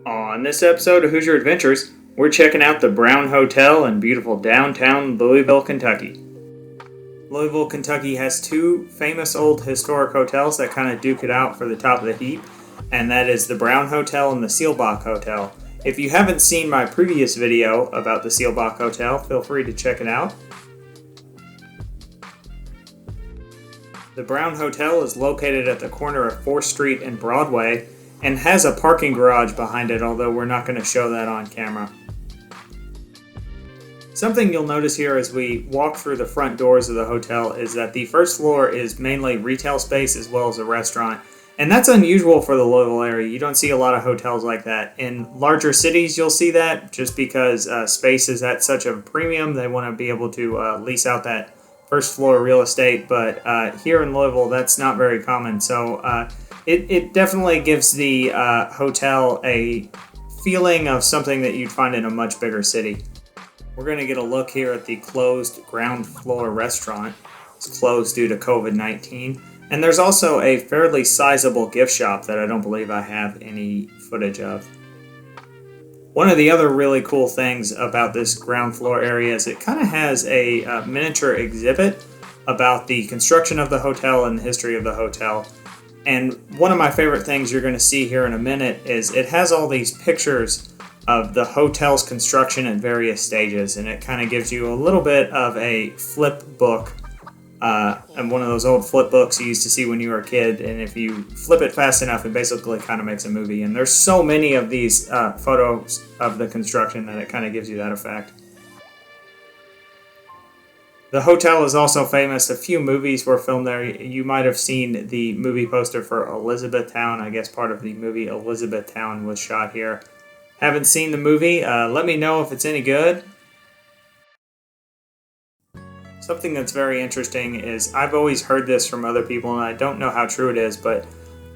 On this episode of Hoosier Adventures, we're checking out the Brown Hotel in beautiful downtown Louisville, Kentucky. Louisville, Kentucky has two famous old historic hotels that kind of duke it out for the top of the heap, and that is the Brown Hotel and the Seelbach Hotel. If you haven't seen my previous video about the Seelbach Hotel, feel free to check it out. The Brown Hotel is located at the corner of 4th Street and Broadway, and has a parking garage behind it, although we're not going to show that on camera. Something you'll notice here as we walk through the front doors of the hotel is that the first floor is mainly retail space as well as a restaurant, and that's unusual for the Louisville area. You don't see a lot of hotels like that. In larger cities you'll see that just because space is at such a premium. They want to be able to lease out that first floor real estate, but here in Louisville that's not very common, so It definitely gives the hotel a feeling of something that you'd find in a much bigger city. We're going to get a look here at the closed ground floor restaurant. It's closed due to COVID-19. And there's also a fairly sizable gift shop that I don't believe I have any footage of. One of the other really cool things about this ground floor area is it kind of has a miniature exhibit about the construction of the hotel and the history of the hotel. And one of my favorite things you're going to see here in a minute is it has all these pictures of the hotel's construction at various stages, and it kind of gives you a little bit of a flip book, and one of those old flip books you used to see when you were a kid, and if you flip it fast enough it basically kind of makes a movie. And there's so many of these photos of the construction that it kind of gives you that effect. The hotel is also famous. A few movies were filmed there. You might have seen the movie poster for Elizabethtown. I guess part of the movie Elizabethtown was shot here. Haven't seen the movie. Let me know if it's any good. Something that's very interesting is I've always heard this from other people, and I don't know how true it is, but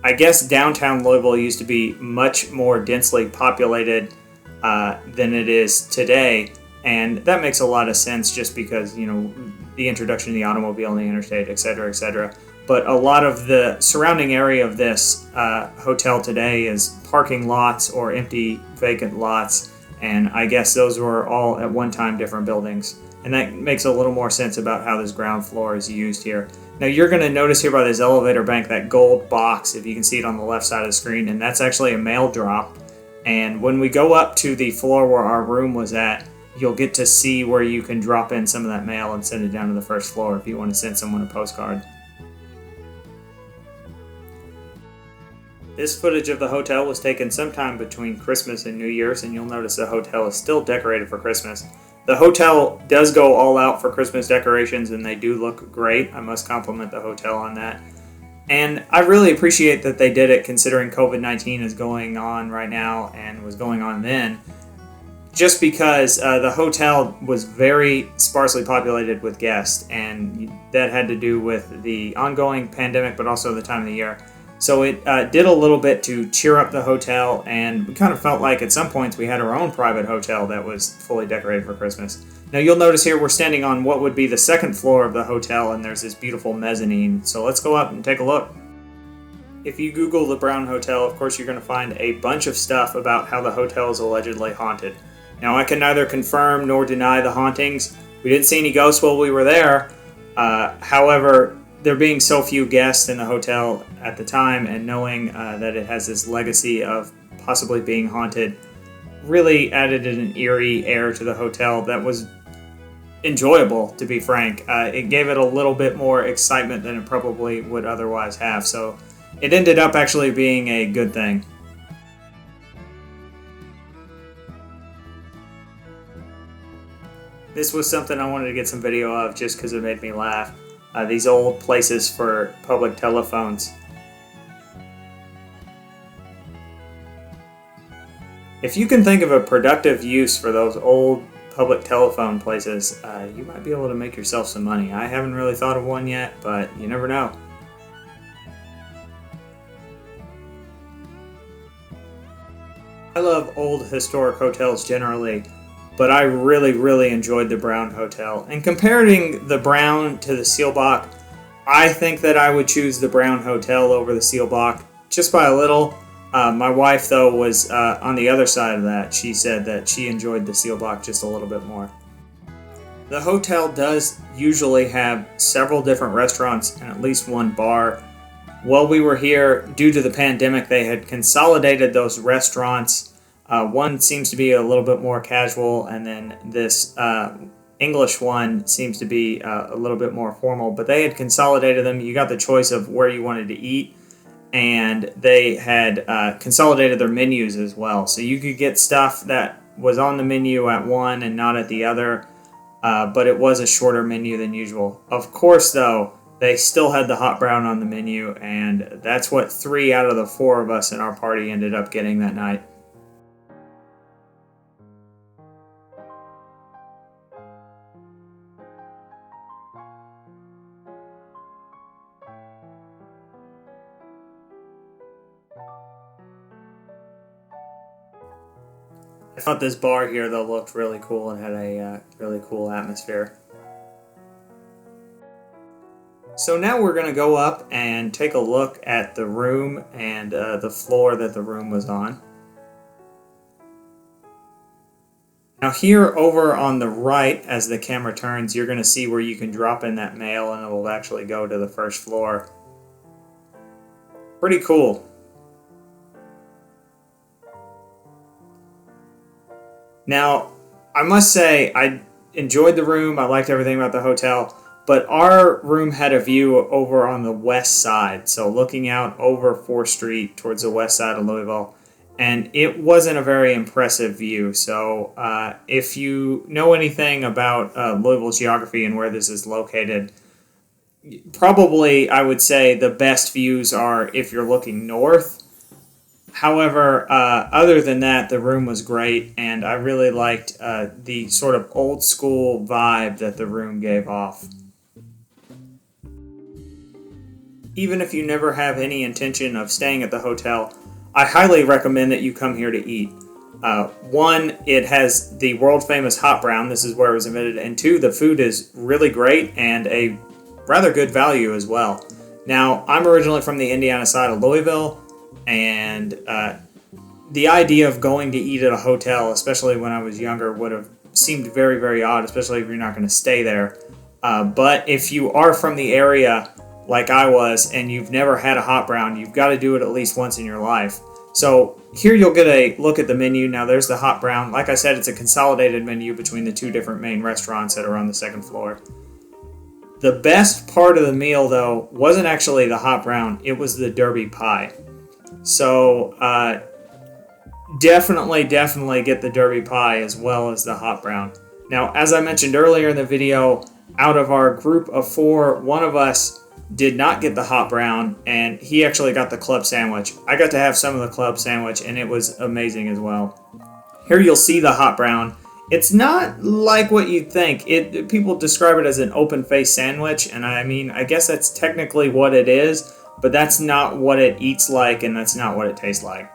I guess downtown Louisville used to be much more densely populated than it is today. And that makes a lot of sense just because, you know, the introduction of the automobile and the interstate, etc., etc. But a lot of the surrounding area of this hotel today is parking lots or empty vacant lots. And I guess those were all at one time different buildings. And that makes a little more sense about how this ground floor is used here. Now you're going to notice here by this elevator bank that gold box, if you can see it on the left side of the screen, and that's actually a mail drop. And when we go up to the floor where our room was at, you'll get to see where you can drop in some of that mail and send it down to the first floor if you want to send someone a postcard. This footage of the hotel was taken sometime between Christmas and New Year's, and you'll notice the hotel is still decorated for Christmas. The hotel does go all out for Christmas decorations, and they do look great. I must compliment the hotel on that. And I really appreciate that they did it considering COVID-19 is going on right now and was going on then. Just because the hotel was very sparsely populated with guests, and that had to do with the ongoing pandemic, but also the time of the year. So it did a little bit to cheer up the hotel, and we kind of felt like at some points we had our own private hotel that was fully decorated for Christmas. Now you'll notice here we're standing on what would be the second floor of the hotel, and there's this beautiful mezzanine. So let's go up and take a look. If you Google the Brown Hotel, of course you're going to find a bunch of stuff about how the hotel is allegedly haunted. Now, I can neither confirm nor deny the hauntings. We didn't see any ghosts while we were there. However, there being so few guests in the hotel at the time, and knowing that it has this legacy of possibly being haunted, really added an eerie air to the hotel that was enjoyable, to be frank. It gave it a little bit more excitement than it probably would otherwise have. So it ended up actually being a good thing. This was something I wanted to get some video of just because it made me laugh. These old places for public telephones. If you can think of a productive use for those old public telephone places, you might be able to make yourself some money. I haven't really thought of one yet, but you never know. I love old historic hotels generally, but I really enjoyed the Brown Hotel. And comparing the Brown to the Seelbach, I think that I would choose the Brown Hotel over the Seelbach, just by a little. My wife, though, was on the other side of that. She said that she enjoyed the Seal Block just a little bit more. The hotel does usually have several different restaurants and at least one bar. While we were here, due to the pandemic, they had consolidated those restaurants. One seems to be a little bit more casual, and then this English one seems to be a little bit more formal. But they had consolidated them. You got the choice of where you wanted to eat, and they had consolidated their menus as well. So you could get stuff that was on the menu at one and not at the other, but it was a shorter menu than usual. Of course, though, they still had the hot brown on the menu, and that's what 3 out of the 4 of us in our party ended up getting that night. I thought this bar here, though, looked really cool and had a really cool atmosphere. So now we're going to go up and take a look at the room and the floor that the room was on. Now here over on the right, as the camera turns, you're going to see where you can drop in that mail and it will actually go to the first floor. Pretty cool. Now, I must say, I enjoyed the room. I liked everything about the hotel. But our room had a view over on the west side, so looking out over 4th Street towards the west side of Louisville, and it wasn't a very impressive view. So if you know anything about Louisville's geography and where this is located, probably I would say the best views are if you're looking north. However, other than that, the room was great, and I really liked the sort of old school vibe that the room gave off. Even if you never have any intention of staying at the hotel, I highly recommend that you come here to eat. One, it has the world-famous hot brown. This is where it was invented. And 2, the food is really great and a rather good value as well. Now, I'm originally from the Indiana side of Louisville, and the idea of going to eat at a hotel, especially when I was younger, would have seemed very, very odd, especially if you're not going to stay there. But if you are from the area, like I was, and you've never had a hot brown, you've got to do it at least once in your life. So here you'll get a look at the menu. Now there's the hot brown. Like I said, it's a consolidated menu between the 2 different main restaurants that are on the 2nd floor. The best part of the meal, though, wasn't actually the hot brown. It was the Derby pie. So definitely get the Derby pie as well as the hot brown. Now, as I mentioned earlier in the video, out of our group of 4, one of us did not get the hot brown, and he actually got the club sandwich. I got to have some of the club sandwich, and it was amazing as well. Here you'll see the hot brown. It's not like what you'd think. People describe it as an open-faced sandwich, and I mean, I guess that's technically what it is, but that's not what it eats like, and that's not what it tastes like.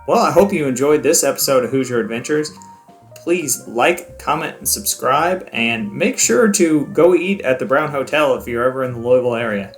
Well, I hope you enjoyed this episode of Hoosier Adventures. Please like, comment, and subscribe, and make sure to go eat at the Brown Hotel if you're ever in the Louisville area.